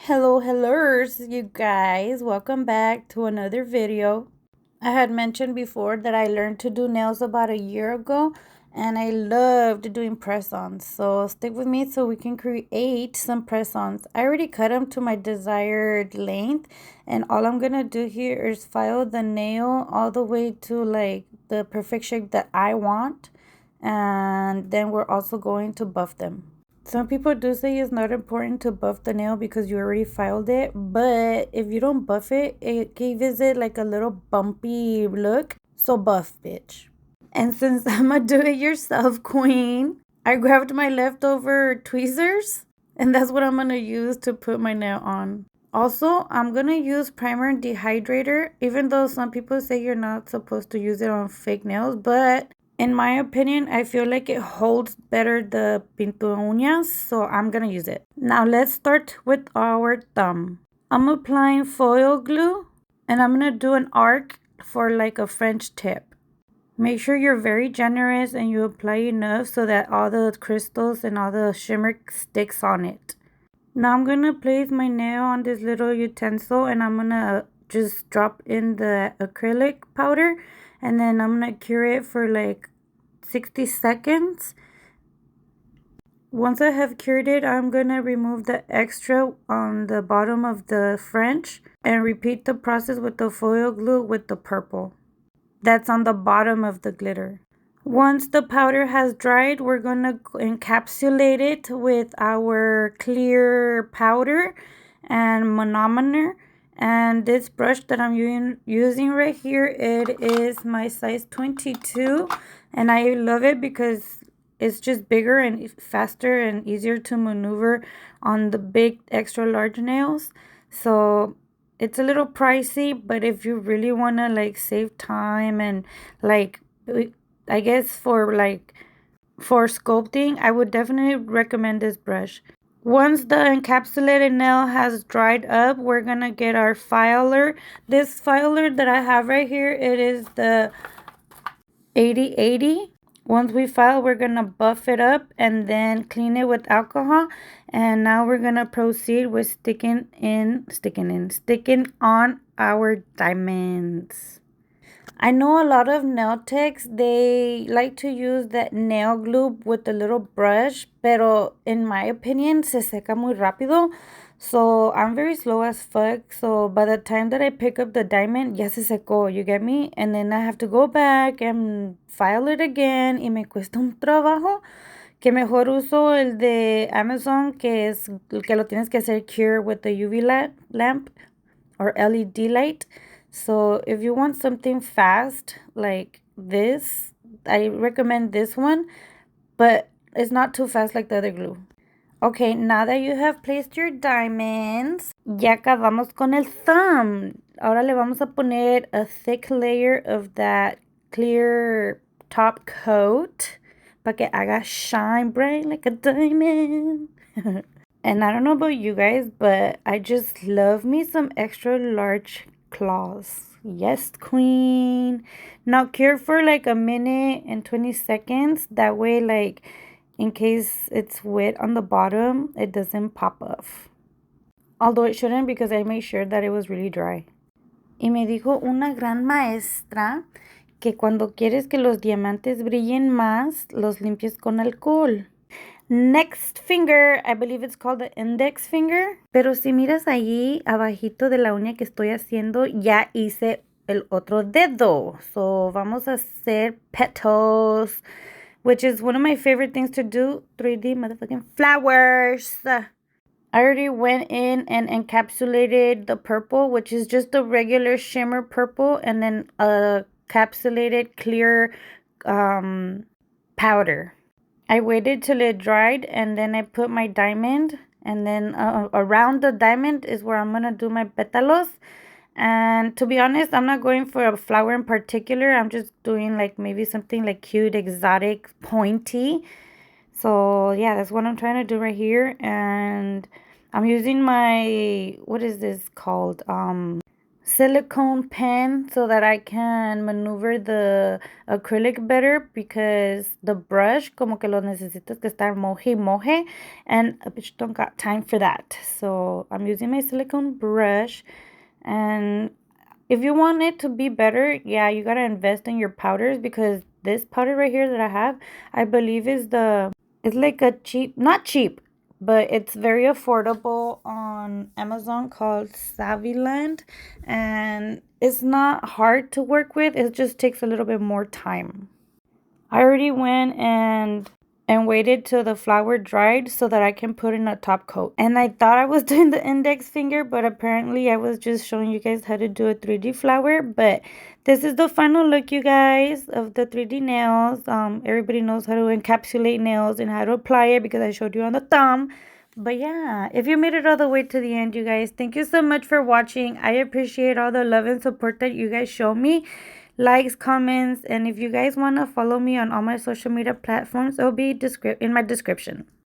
Hello, you guys. Welcome back to another video. I had mentioned before that I learned to do nails about a year ago and I loved doing press-ons. So stick with me so we can create some press-ons. I already cut them to my desired length and all I'm going to do here is file the nail all the way to like the perfect shape that I want. And then we're also going to buff them. Some people do say it's not important to buff the nail because you already filed it, but if you don't buff it, it gives it like a little bumpy look. So buff, bitch. And since I'm a do-it-yourself queen, I grabbed my leftover tweezers, and that's what I'm gonna use to put my nail on. Also, I'm gonna use primer and dehydrator, even though some people say you're not supposed to use it on fake nails, but in my opinion, I feel like it holds better the pintura uñas, so I'm gonna use it. Now let's start with our thumb. I'm applying foil glue and I'm gonna do an arc for like a French tip. Make sure you're very generous and you apply enough so that all the crystals and all the shimmer sticks on it. Now I'm gonna place my nail on this little utensil and I'm gonna just drop in the acrylic powder and then I'm gonna cure it for like 60 seconds. Once I have cured it, I'm gonna remove the extra on the bottom of the French and repeat the process with the foil glue with the purple that's on the bottom of the glitter. Once the powder has dried, we're gonna encapsulate it with our clear powder and manometer. And this brush that I'm using right here, it is my size 22. And I love it because it's just bigger and faster and easier to maneuver on the big extra large nails. So it's a little pricey, but if you really want to like save time and like I guess for sculpting, I would definitely recommend this brush. Once the encapsulated nail has dried up, we're gonna get our filer. This filer that I have right here, it is the 8080. Once we file, we're gonna buff it up and then clean it with alcohol. And now we're gonna proceed with sticking on our diamonds. I know a lot of nail techs, they like to use that nail glue with the little brush, pero in my opinion, se seca muy rápido. So I'm very slow as fuck. So by the time that I pick up the diamond, ya se secó, you get me? And then I have to go back and file it again. Y me cuesta un trabajo que mejor uso el de Amazon, que lo tienes que hacer cure with the UV lamp or LED light. So if you want something fast like this, I recommend this one, but it's not too fast like the other glue. Okay, now that you have placed your diamonds, ya acabamos con el thumb. Ahora le vamos a poner a thick layer of that clear top coat para que haga shine bright like a diamond. And I don't know about you guys, but I just love me some extra large claws. Yes, queen. Now cure for like a minute and 20 seconds. That way, like, in case it's wet on the bottom, it doesn't pop off. Although it shouldn't because I made sure that it was really dry. Y me dijo una gran maestra que cuando quieres que los diamantes brillen más, los limpies con alcohol. Next finger, I believe it's called the index finger. Pero si miras allí abajito de la uña que estoy haciendo, ya hice el otro dedo. So vamos a hacer petals, which is one of my favorite things to do. 3D motherfucking flowers. I already went in and encapsulated the purple, which is just the regular shimmer purple, and then a encapsulated clear powder. I waited till it dried and then I put my diamond, and then around the diamond is where I'm gonna do my pétalos. And to be honest, I'm not going for a flower in particular. I'm just doing like maybe something like cute, exotic, pointy. So yeah, that's what I'm trying to do right here. And I'm using my, what is this called? silicone pen so that I can maneuver the acrylic better, because the brush como que lo necesitas que estar moje y moje, and I just don't got time for that. So I'm using my silicone brush. And if you want it to be better, yeah, you gotta invest in your powders, because this powder right here that I have, I believe it's like a cheap, not cheap, but it's very affordable on Amazon, called Saviland, and it's not hard to work with. It just takes a little bit more time. I already went and waited till the flour dried so that I can put in a top coat. And I thought I was doing the index finger, but apparently I was just showing you guys how to do a 3D flower. But this is the final look, you guys, of the 3D nails. Everybody knows how to encapsulate nails and how to apply it, because I showed you on the thumb. But yeah, if you made it all the way to the end, you guys, thank you so much for watching. I appreciate all the love and support that you guys show me. Likes, comments, and if you guys want to follow me on all my social media platforms, it'll be in my description.